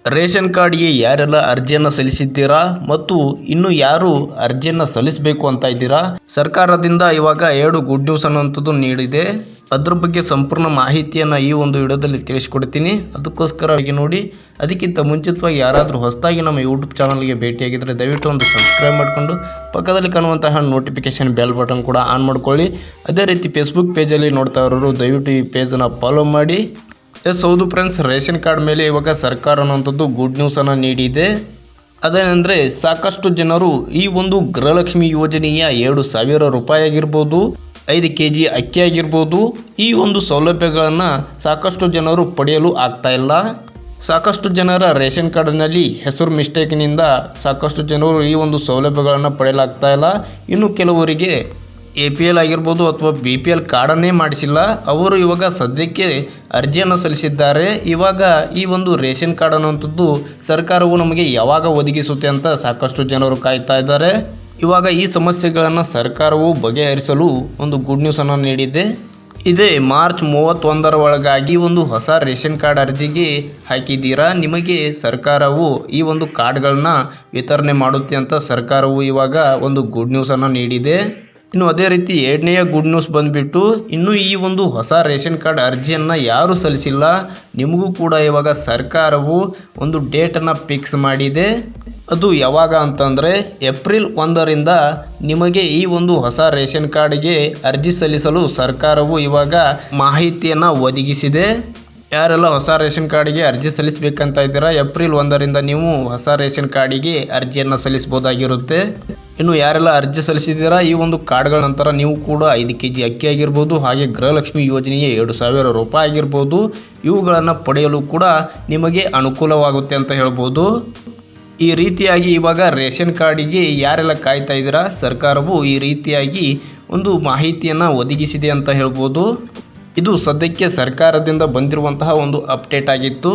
Ration ಕಾರ್ಡ್ಗೆ ಯಾರೆಲ್ಲ ಅರ್ಜಿಯನ್ನು ಸಲ್ಲಿಸಿದ್ದೀರಾ ಮತ್ತು ಇನ್ನು ಯಾರು ಅರ್ಜಿಯನ್ನು ಸಲ್ಲಿಸಬೇಕು ಅಂತ ಇದ್ದೀರಾ, ಸರ್ಕಾರದಿಂದ ಇವಾಗ 2 ಗುಡ್ ನ್ಯೂಸ್ ಅನ್ನುವಂಥದ್ದು ನೀಡಿದೆ. ಅದ್ರ ಬಗ್ಗೆ ಸಂಪೂರ್ಣ ಮಾಹಿತಿಯನ್ನು ಈ ಒಂದು ವಿಡಿಯೋದಲ್ಲಿ ತಿಳಿಸ್ಕೊಡ್ತೀನಿ. ಅದಕ್ಕೋಸ್ಕರ ನೋಡಿ. ಅದಕ್ಕಿಂತ ಮುಂಚಿತವಾಗಿ ಯಾರಾದರೂ ಹೊಸದಾಗಿ ನಮ್ಮ ಯೂಟ್ಯೂಬ್ ಚಾನಲ್ಗೆ ಭೇಟಿಯಾಗಿದ್ದರೆ ದಯವಿಟ್ಟು ಒಂದು ಸಬ್ಸ್ಕ್ರೈಬ್ ಮಾಡಿಕೊಂಡು ಪಕ್ಕದಲ್ಲಿ ಕಾಣುವಂತಹ ನೋಟಿಫಿಕೇಶನ್ ಬೆಲ್ ಬಟನ್ ಕೂಡ ಆನ್ ಮಾಡ್ಕೊಳ್ಳಿ. ಅದೇ ರೀತಿ ಫೇಸ್ಬುಕ್ ಪೇಜಲ್ಲಿ ನೋಡ್ತಾ ಇರೋರು ದಯವಿಟ್ಟು ಈ ಪೇಜನ್ನು ಫಾಲೋ ಮಾಡಿ. ಹೌದು ಫ್ರೆಂಡ್ಸ್, ರೇಷನ್ ಕಾರ್ಡ್ ಮೇಲೆ ಇವಾಗ ಸರ್ಕಾರ ಅನ್ನುವಂಥದ್ದು ಗುಡ್ ನ್ಯೂಸನ್ನು ನೀಡಿದೆ. ಅದೇನೆಂದರೆ ಸಾಕಷ್ಟು ಜನರು ಈ ಒಂದು ಗೃಹಲಕ್ಷ್ಮಿ ಯೋಜನೆಯ 2,000 ರೂಪಾಯಿ ಆಗಿರ್ಬೋದು, 5 kg ಅಕ್ಕಿ ಆಗಿರ್ಬೋದು, ಈ ಒಂದು ಸೌಲಭ್ಯಗಳನ್ನು ಸಾಕಷ್ಟು ಜನರು ಪಡೆಯಲು ಆಗ್ತಾ ಇಲ್ಲ. ಸಾಕಷ್ಟು ಜನರ ರೇಷನ್ ಕಾರ್ಡ್ನಲ್ಲಿ ಹೆಸರು ಮಿಸ್ಟೇಕ್ನಿಂದ ಸಾಕಷ್ಟು ಜನರು ಈ ಒಂದು ಸೌಲಭ್ಯಗಳನ್ನು ಪಡೆಯಲಾಗ್ತಾ ಇಲ್ಲ. ಇನ್ನು ಕೆಲವರಿಗೆ APL ಆಗಿರ್ಬೋದು ಅಥವಾ BPL ಕಾರ್ಡನ್ನೇ ಮಾಡಿಸಿಲ್ಲ. ಅವರು ಇವಾಗ ಸದ್ಯಕ್ಕೆ ಅರ್ಜಿಯನ್ನು ಸಲ್ಲಿಸಿದ್ದಾರೆ. ಇವಾಗ ಈ ಒಂದು ರೇಷನ್ ಕಾರ್ಡ್ ಅನ್ನುವಂಥದ್ದು ಸರ್ಕಾರವು ನಮಗೆ ಯಾವಾಗ ಒದಗಿಸುತ್ತೆ ಅಂತ ಸಾಕಷ್ಟು ಜನರು ಕಾಯ್ತಾ ಇದ್ದಾರೆ. ಇವಾಗ ಈ ಸಮಸ್ಯೆಗಳನ್ನು ಸರ್ಕಾರವು ಬಗೆಹರಿಸಲು ಒಂದು ಗುಡ್ ನ್ಯೂಸನ್ನು ನೀಡಿದೆ. ಇದೇ ಮಾರ್ಚ್ 31 ಒಳಗಾಗಿ ಒಂದು ಹೊಸ ರೇಷನ್ ಕಾರ್ಡ್ ಅರ್ಜಿಗೆ ಹಾಕಿದ್ದೀರಾ, ನಿಮಗೆ ಸರ್ಕಾರವು ಈ ಒಂದು ಕಾರ್ಡ್ಗಳನ್ನ ವಿತರಣೆ ಮಾಡುತ್ತೆ ಅಂತ ಸರ್ಕಾರವು ಇವಾಗ ಒಂದು ಗುಡ್ ನ್ಯೂಸನ್ನು ನೀಡಿದೆ. ಇನ್ನು ಅದೇ ರೀತಿ 2ನೇ ಗುಡ್ ನ್ಯೂಸ್ ಬಂದುಬಿಟ್ಟು, ಇನ್ನು ಈ ಒಂದು ಹೊಸ ರೇಷನ್ ಕಾರ್ಡ್ ಅರ್ಜಿಯನ್ನು ಯಾರು ಸಲ್ಲಿಸಿಲ್ಲ ನಿಮಗೂ ಕೂಡ ಇವಾಗ ಸರ್ಕಾರವು ಒಂದು ಡೇಟನ್ನು ಫಿಕ್ಸ್ ಮಾಡಿದೆ. ಅದು ಯಾವಾಗ ಅಂತಂದರೆ ಏಪ್ರಿಲ್ 1ರಿಂದ ನಿಮಗೆ ಈ ಒಂದು ಹೊಸ ರೇಷನ್ ಕಾರ್ಡ್ಗೆ ಅರ್ಜಿ ಸಲ್ಲಿಸಲು ಸರ್ಕಾರವು ಇವಾಗ ಮಾಹಿತಿಯನ್ನು ಒದಗಿಸಿದೆ. ಯಾರೆಲ್ಲ ಹೊಸ ರೇಷನ್ ಕಾರ್ಡಿಗೆ ಅರ್ಜಿ ಸಲ್ಲಿಸಬೇಕಂತ ಇದ್ದೀರಾ, ಏಪ್ರಿಲ್ 1ರಿಂದ ನೀವು ಹೊಸ ರೇಷನ್ ಕಾರ್ಡಿಗೆ ಅರ್ಜಿಯನ್ನು ಸಲ್ಲಿಸಬಹುದಾಗಿರುತ್ತೆ. ಇನ್ನು ಯಾರೆಲ್ಲ ಅರ್ಜಿ ಸಲ್ಲಿಸಿದ್ದೀರಾ ಈ ಒಂದು ಕಾರ್ಡ್ಗಳ ನಂತರ ನೀವು ಕೂಡ 5 kg ಅಕ್ಕಿ ಆಗಿರ್ಬೋದು, ಹಾಗೆ ಗೃಹಲಕ್ಷ್ಮಿ ಯೋಜನೆಯ 2,000 ರೂಪಾಯಿ ಆಗಿರ್ಬೋದು, ಇವುಗಳನ್ನು ಪಡೆಯಲು ಕೂಡ ನಿಮಗೆ ಅನುಕೂಲವಾಗುತ್ತೆ ಅಂತ ಹೇಳ್ಬೋದು. ಈ ರೀತಿಯಾಗಿ ಇವಾಗ ರೇಷನ್ ಕಾರ್ಡಿಗೆ ಯಾರೆಲ್ಲ ಕಾಯ್ತಾ ಇದ್ದೀರಾ, ಸರ್ಕಾರವು ಈ ರೀತಿಯಾಗಿ ಒಂದು ಮಾಹಿತಿಯನ್ನು ಒದಗಿಸಿದೆ ಅಂತ ಹೇಳ್ಬೋದು. ಇದು ಸದ್ಯಕ್ಕೆ ಸರ್ಕಾರದಿಂದ ಬಂದಿರುವಂತಹ ಒಂದು ಅಪ್ಡೇಟ್ ಆಗಿತ್ತು.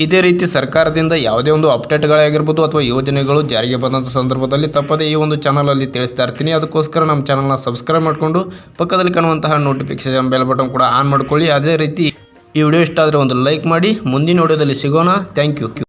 ಇದೇ ರೀತಿ ಸರ್ಕಾರದಿಂದ ಯಾವುದೇ ಒಂದು ಅಪ್ಡೇಟ್ಗಳಾಗಿರ್ಬೋದು ಅಥವಾ ಯೋಜನೆಗಳು ಜಾರಿಗೆ ಬಂದಂಥ ಸಂದರ್ಭದಲ್ಲಿ ತಪ್ಪದೇ ಈ ಒಂದು ಚಾನಲಲ್ಲಿ ತಿಳಿಸ್ತಾ ಇರ್ತೀನಿ. ಅದಕ್ಕೋಸ್ಕರ ನಮ್ಮ ಚಾನಲ್ನ ಸಬ್ಸ್ಕ್ರೈಬ್ ಮಾಡಿಕೊಂಡು ಪಕ್ಕದಲ್ಲಿ ಕಾಣುವಂತಹ ನೋಟಿಫಿಕೇಶನ್ ಬೆಲ್ ಬಟನ್ ಕೂಡ ಆನ್ ಮಾಡ್ಕೊಳ್ಳಿ. ಅದೇ ರೀತಿ ಈ ವಿಡಿಯೋ ಇಷ್ಟ ಆದರೆ ಒಂದು ಲೈಕ್ ಮಾಡಿ. ಮುಂದಿನ ವಿಡಿಯೋದಲ್ಲಿ ಸಿಗೋಣ. Thank you.